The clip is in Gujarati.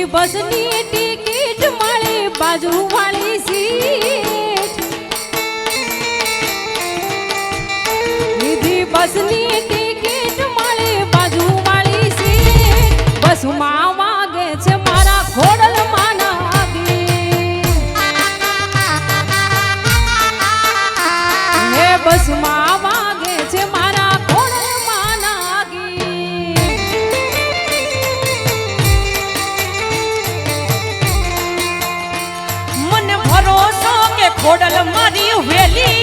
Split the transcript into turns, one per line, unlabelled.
બસની ટિકિટ મળી બાજુવાળી સીટ લીધી બસની ટિકિટ મળી બાજુવાળી સીટ બસમાં વાગે છે મારા ખોડલમાં નાગી હે બસમાં વાગે છે મારા ખોડલમાં નાગી
મને ભરોસો કે ખોડલ મારી વેલી